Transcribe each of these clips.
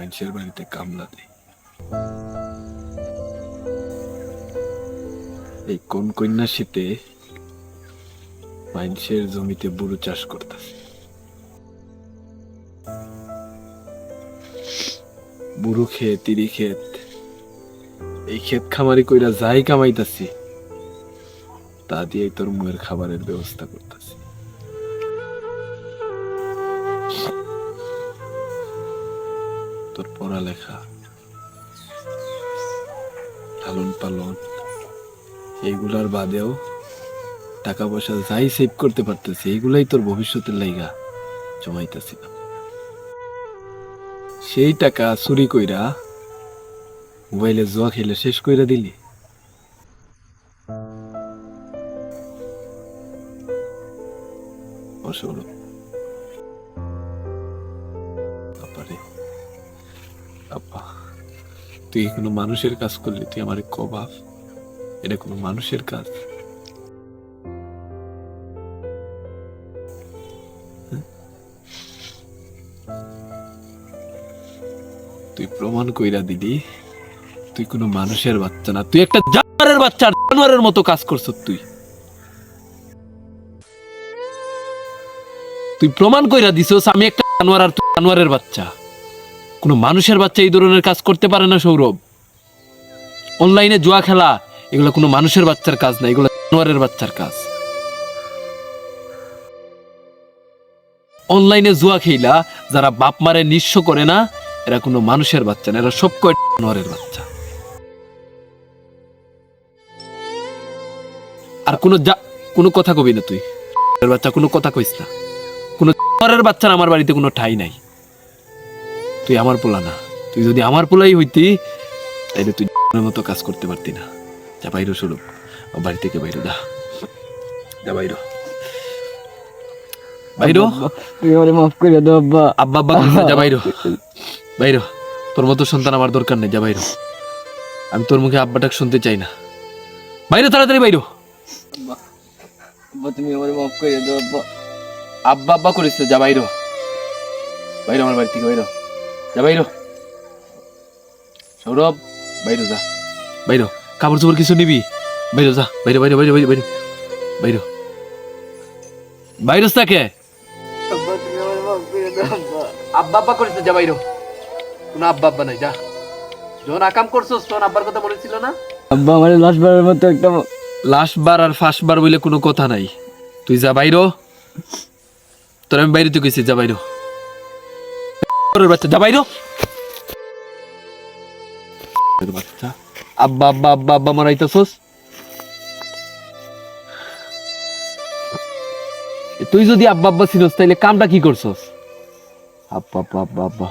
মানুষের বাড়িতে কামলা দেই। এই কোন কন্যাশীতে মানুষের জমিতে বুড়ো চাষ করতেছে। বুড়ো ক্ষেত, তিরি ক্ষেত, এই ক্ষেত খামারি কইরা যাই কামাইতাছি তা দিয়ে তোর মুয়ের খাবারের ব্যবস্থা করতেছি। তোর পড়ালেখা, লালন পালন এইগুলার বাদেও টাকা পয়সা যাই সেভ করতে পারতেছি এইগুলাই তোর ভবিষ্যতের লাইগা জমাইতেছি না। সেই টাকা চুরি কইরা মোবাইলে জুয়া খেলে শেষ কইরা দিলি। অসৌরভ, বাবারে বাবা, তুই কোনো মানুষের কাজ করলি? তুই আমার বাপ, এটা কোনো মানুষের কাজ? তুই প্রমাণ কইরা দিলি তুই কোনো মানুষের বাচ্চা না, তুই একটা জানোয়ারের বাচ্চা, জানোয়ারের মতো কাজ করছ। তুই প্রমাণ কইরা দিছস আমি একটা জানোয়ার আর তুই জানোয়ারের বাচ্চা। কোনো মানুষের বাচ্চা এই ধরনের কাজ করতে পারে না সৌরভ। অনলাইনে জুয়া খেলা এগুলো কোনো মানুষের বাচ্চার কাজ না, এগুলো জানোয়ারের বাচ্চার কাজ। অনলাইনে জুয়া খেলা যারা বাপ মারে নিঃস্ব করে না, এরা কোনো মানুষের বাচ্চা না, এরা সব কয় জানোয়ারের বাচ্চা। আর কোনো কথা কবি না তুই, বাচ্চা কোনো কথা কইস না। কোনো জানোয়ারের বাচ্চার আমার বাড়িতে কোনো ঠাই নাই। তুই আমার পোলা না, তুই যদি আমার পোলাই হইতি তাইলে তুই জানোয়ারের মতো কাজ করতে পারতি না। যা বাইরো সৌরভ, বাড়ি থেকে বাইরো, যা বাইরো বাইরো। মাফ করে দাও আব্বা। আব্বা আব্বা কইছে, যা বাইরো বাইরো। তোর মতো সন্তান আমার দরকার নেই, যা বাইরো। আমি তোর মুখে আব্বাটাকে শুনতে চাই না। বাইরো, তাড়াতাড়ি বাইরো। আব্বা তুমি আমারে মাফ করে দাও আব্বা। আব্বা আব্বা করিস না, যা বাইরো বাইরো আমার বাড়ি থেকে, বাইরো যা বাইরো। সৌরভ বাইরো, যা বাইরো। কাপড় চোপড় কিছু নিবি? বাইরো যা, বাইরো বাইরো বাইরো বাইরো বাইরো বাইরো বাইরোস তাকে। আব্বা তুমি আমারে মাফ করে দাও আব্বা। আব্বা আব্বা করিস না, যা বাইরো। কোনো আব্বা আব্বা নাই, যা। যখন আকাম করছস তখন আব্বার কথা মনে ছিল না? আব্বা আমারে লাস্টবারের মতো একটা লাস্ট বার আর ফার্স্ট বার বলে কোনো কথা নাই। তুই যা বাইরো, তোর আমি বাইরে তুই গেছি, যা বাইরো বাচ্চা, যা বাইরো বাচ্চা। আব্বা আব্বা আব্বা আব্বা মারাইতেছস। তুই যদি আব্বা আব্বা ছিলস তাইলে কামটা কি করছস? আব্বা আব্বা আব্বা আব্বা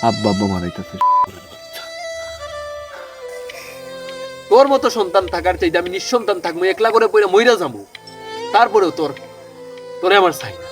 আব্বা আব্বা মারাইতেছস। তোর মতো সন্তান থাকার চাইতে আমি নিঃসন্তান থাকবো, একলা করে পড়ে মইরা যাবো, তারপরেও তোরে আমার চাই না।